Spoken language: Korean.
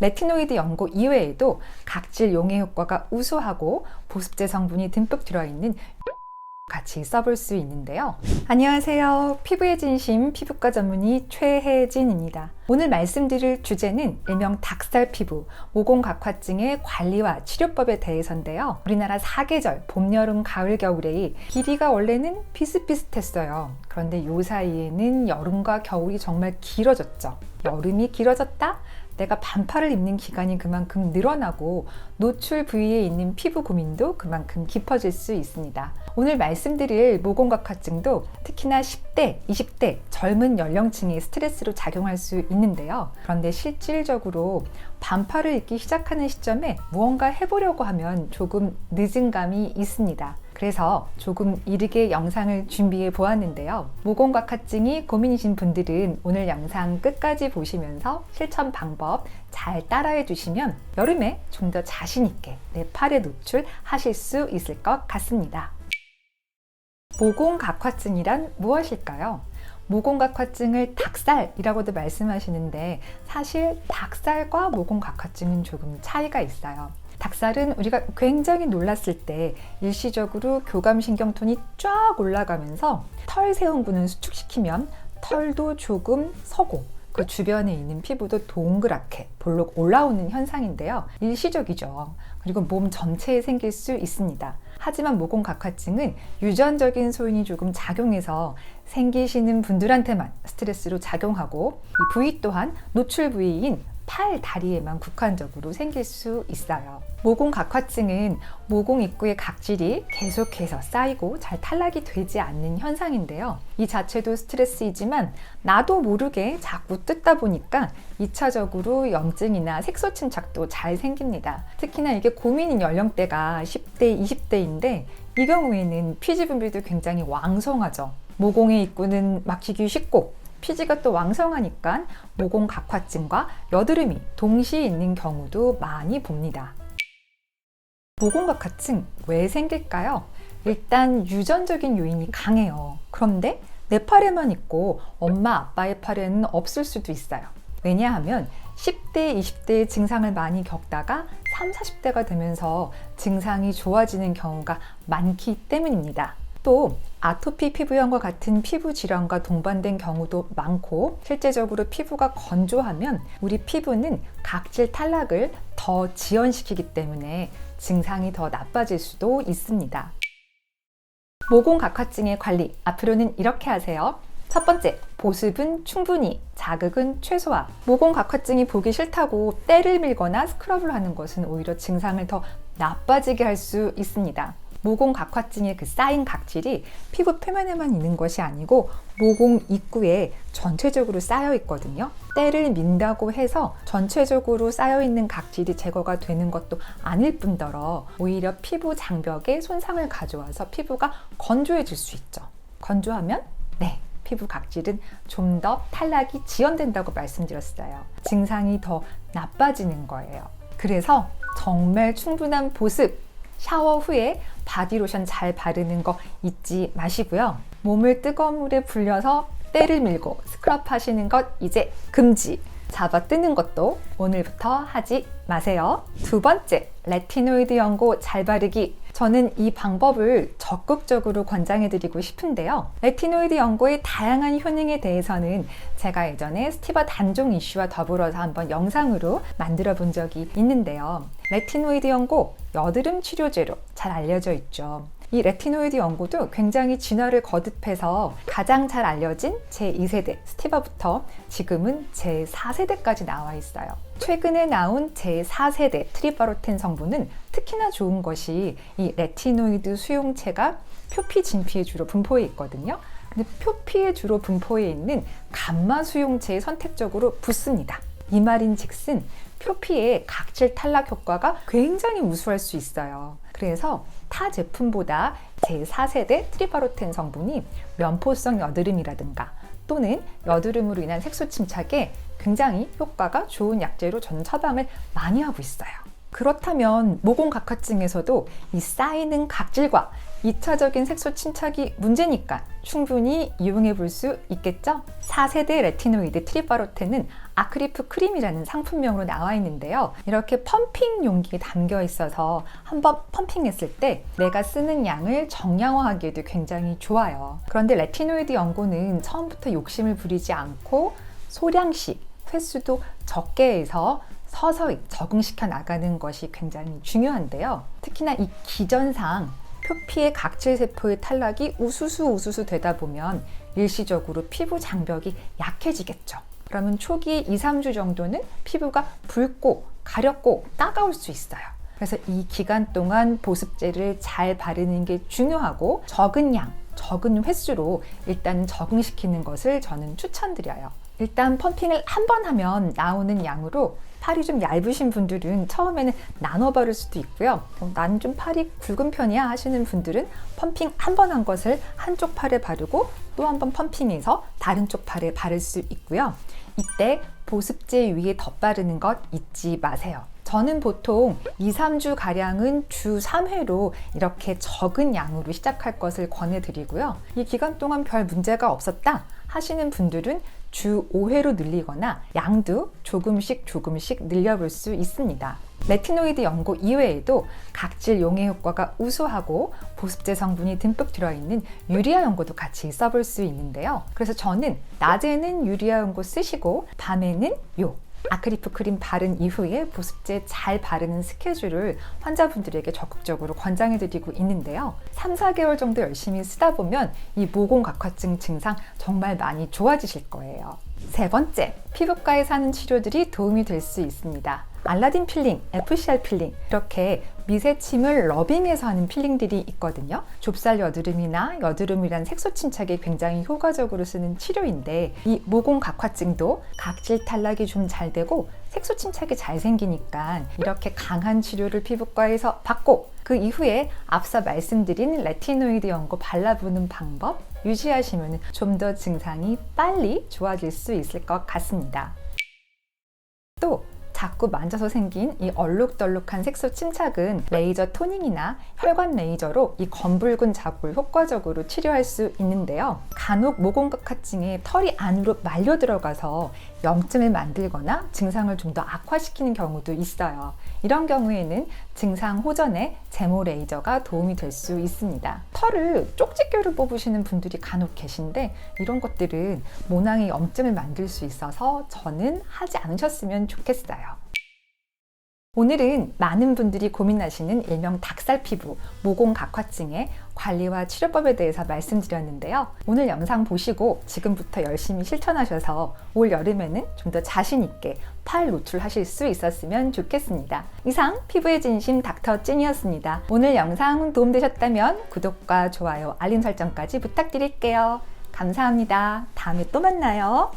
레티노이드 연고 이외에도 각질 용해 효과가 우수하고 보습제 성분이 듬뿍 들어있는 같이 써볼 수 있는데요. 안녕하세요. 피부의 진심 피부과 전문의 최혜진입니다. 오늘 말씀드릴 주제는 일명 닭살 피부, 모공각화증의 관리와 치료법에 대해서인데요. 우리나라 사계절, 봄, 여름, 가을, 겨울에 길이가 원래는 비슷비슷했어요. 그런데 요 사이에는 여름과 겨울이 정말 길어졌죠. 여름이 길어졌다? 내가 반팔을 입는 기간이 그만큼 늘어나고 노출 부위에 있는 피부 고민도 그만큼 깊어질 수 있습니다. 오늘 말씀드릴 모공각화증도 특히나 10대, 20대 젊은 연령층의 스트레스로 작용할 수 있는데요. 그런데 실질적으로 반팔을 입기 시작하는 시점에 무언가 해보려고 하면 조금 늦은 감이 있습니다. 그래서 조금 이르게 영상을 준비해 보았는데요. 모공각화증이 고민이신 분들은 오늘 영상 끝까지 보시면서 실천 방법 잘 따라해 주시면 여름에 좀 더 자신 있게 내 팔에 노출하실 수 있을 것 같습니다. 모공각화증이란 무엇일까요? 모공각화증을 닭살이라고도 말씀하시는데 사실 닭살과 모공각화증은 조금 차이가 있어요. 닭살은 우리가 굉장히 놀랐을 때 일시적으로 교감신경톤이 쫙 올라가면서 털 세운부는 수축시키면 털도 조금 서고 그 주변에 있는 피부도 동그랗게 볼록 올라오는 현상인데요. 일시적이죠. 그리고 몸 전체에 생길 수 있습니다. 하지만 모공각화증은 유전적인 소인이 조금 작용해서 생기시는 분들한테만 스트레스로 작용하고 이 부위 또한 노출 부위인 팔, 다리에만 국한적으로 생길 수 있어요. 모공각화증은 모공 입구의 각질이 계속해서 쌓이고 잘 탈락이 되지 않는 현상인데요. 이 자체도 스트레스이지만 나도 모르게 자꾸 뜯다 보니까 2차적으로 염증이나 색소 침착도 잘 생깁니다. 특히나 이게 고민인 연령대가 10대, 20대인데 이 경우에는 피지 분비도 굉장히 왕성하죠. 모공의 입구는 막히기 쉽고 피지가 또 왕성하니까 모공각화증과 여드름이 동시에 있는 경우도 많이 봅니다. 모공각화증 왜 생길까요? 일단 유전적인 요인이 강해요. 그런데 내 팔에만 있고 엄마 아빠의 팔에는 없을 수도 있어요. 왜냐하면 10대, 20대의 증상을 많이 겪다가 30, 40대가 되면서 증상이 좋아지는 경우가 많기 때문입니다. 또 아토피 피부염과 같은 피부 질환과 동반된 경우도 많고 실제적으로 피부가 건조하면 우리 피부는 각질 탈락을 더 지연시키기 때문에 증상이 더 나빠질 수도 있습니다. 모공각화증의 관리, 앞으로는 이렇게 하세요. 첫 번째, 보습은 충분히, 자극은 최소화. 모공각화증이 보기 싫다고 때를 밀거나 스크럽을 하는 것은 오히려 증상을 더 나빠지게 할 수 있습니다. 모공각화증의 그 쌓인 각질이 피부 표면에만 있는 것이 아니고 모공 입구에 전체적으로 쌓여 있거든요. 때를 민다고 해서 전체적으로 쌓여 있는 각질이 제거가 되는 것도 아닐 뿐더러 오히려 피부 장벽에 손상을 가져와서 피부가 건조해질 수 있죠. 건조하면 피부 각질은 좀 더 탈락이 지연된다고 말씀드렸어요. 증상이 더 나빠지는 거예요. 그래서 정말 충분한 보습, 샤워 후에 바디로션 잘 바르는 거 잊지 마시고요. 몸을 뜨거운 물에 불려서 때를 밀고 스크럽 하시는 것 이제 금지. 잡아 뜨는 것도 오늘부터 하지 마세요. 두 번째, 레티노이드 연고 잘 바르기. 저는 이 방법을 적극적으로 권장해드리고 싶은데요. 레티노이드 연고의 다양한 효능에 대해서는 제가 예전에 스티바 단종 이슈와 더불어서 한번 영상으로 만들어 본 적이 있는데요. 레티노이드 연고, 여드름 치료제로 잘 알려져 있죠. 이 레티노이드 연고도 굉장히 진화를 거듭해서 가장 잘 알려진 제2세대 스티바부터 지금은 제4세대까지 나와 있어요. 최근에 나온 제4세대 트리바로텐 성분은 특히나 좋은 것이 이 레티노이드 수용체가 표피, 진피에 주로 분포해 있거든요. 근데 표피에 주로 분포해 있는 감마 수용체에 선택적으로 붙습니다. 이 말인즉슨 표피의 각질 탈락 효과가 굉장히 우수할 수 있어요. 그래서 타 제품보다 제4세대 트리바로텐 성분이 면포성 여드름이라든가 또는 여드름으로 인한 색소 침착에 굉장히 효과가 좋은 약재로 저는 처방을 많이 하고 있어요. 그렇다면 모공각화증에서도 이 쌓이는 각질과 2차적인 색소 침착이 문제니까 충분히 이용해 볼 수 있겠죠? 4세대 레티노이드 트리바로텐은 아크리프 크림이라는 상품명으로 나와 있는데요. 이렇게 펌핑 용기에 담겨 있어서 한번 펌핑했을 때 내가 쓰는 양을 정량화하기에도 굉장히 좋아요. 그런데 레티노이드 연고는 처음부터 욕심을 부리지 않고 소량씩 횟수도 적게 해서 서서히 적응시켜 나가는 것이 굉장히 중요한데요. 특히나 이 기전상 표피의 각질세포의 탈락이 우수수 되다 보면 일시적으로 피부 장벽이 약해지겠죠. 그러면 초기 2, 3주 정도는 피부가 붉고 가렵고 따가울 수 있어요. 그래서 이 기간 동안 보습제를 잘 바르는 게 중요하고 적은 양, 적은 횟수로 일단 적응시키는 것을 저는 추천드려요. 일단 펌핑을 한 번 하면 나오는 양으로 팔이 좀 얇으신 분들은 처음에는 나눠 바를 수도 있고요. 나는 좀 팔이 굵은 편이야 하시는 분들은 펌핑 한 번 한 것을 한쪽 팔에 바르고 또 한 번 펌핑해서 다른 쪽 팔에 바를 수 있고요. 이때 보습제 위에 덧바르는 것 잊지 마세요. 저는 보통 2, 3주 가량은 주 3회로 이렇게 적은 양으로 시작할 것을 권해드리고요. 이 기간 동안 별 문제가 없었다 하시는 분들은 주 5회로 늘리거나 양도 조금씩 늘려볼 수 있습니다. 레티노이드 연고 이외에도 각질 용해 효과가 우수하고 보습제 성분이 듬뿍 들어있는 유리아 연고도 같이 써볼 수 있는데요. 그래서 저는 낮에는 유리아 연고 쓰시고 밤에는 아크리프 크림 바른 이후에 보습제 잘 바르는 스케줄을 환자분들에게 적극적으로 권장해드리고 있는데요. 3, 4개월 정도 열심히 쓰다 보면 이 모공 각화증 증상 정말 많이 좋아지실 거예요. 세 번째, 피부과에서 하는 치료들이 도움이 될 수 있습니다. 알라딘 필링, FCR 필링, 이렇게 미세침을 러빙해서 하는 필링들이 있거든요. 좁쌀 여드름이나 여드름이란 색소 침착에 굉장히 효과적으로 쓰는 치료인데 이 모공 각화증도 각질 탈락이 좀 잘 되고 색소 침착이 잘 생기니까 이렇게 강한 치료를 피부과에서 받고 그 이후에 앞서 말씀드린 레티노이드 연고 발라보는 방법 유지하시면 좀 더 증상이 빨리 좋아질 수 있을 것 같습니다. 또 자꾸 만져서 생긴 이 얼룩덜룩한 색소 침착은 레이저 토닝이나 혈관 레이저로 이 검붉은 자국을 효과적으로 치료할 수 있는데요. 간혹 모공각화증에 털이 안으로 말려 들어가서 염증을 만들거나 증상을 좀 더 악화시키는 경우도 있어요. 이런 경우에는 증상 호전에 제모 레이저가 도움이 될 수 있습니다. 털을 쪽집게로 뽑으시는 분들이 간혹 계신데 이런 것들은 모낭에 염증을 만들 수 있어서 저는 하지 않으셨으면 좋겠어요. 오늘은 많은 분들이 고민하시는 일명 닭살 피부, 모공 각화증의 관리와 치료법에 대해서 말씀드렸는데요. 오늘 영상 보시고 지금부터 열심히 실천하셔서 올 여름에는 좀 더 자신 있게 팔 노출하실 수 있었으면 좋겠습니다. 이상 피부의 진심 닥터 찐이었습니다. 오늘 영상 도움되셨다면 구독과 좋아요, 알림 설정까지 부탁드릴게요. 감사합니다. 다음에 또 만나요.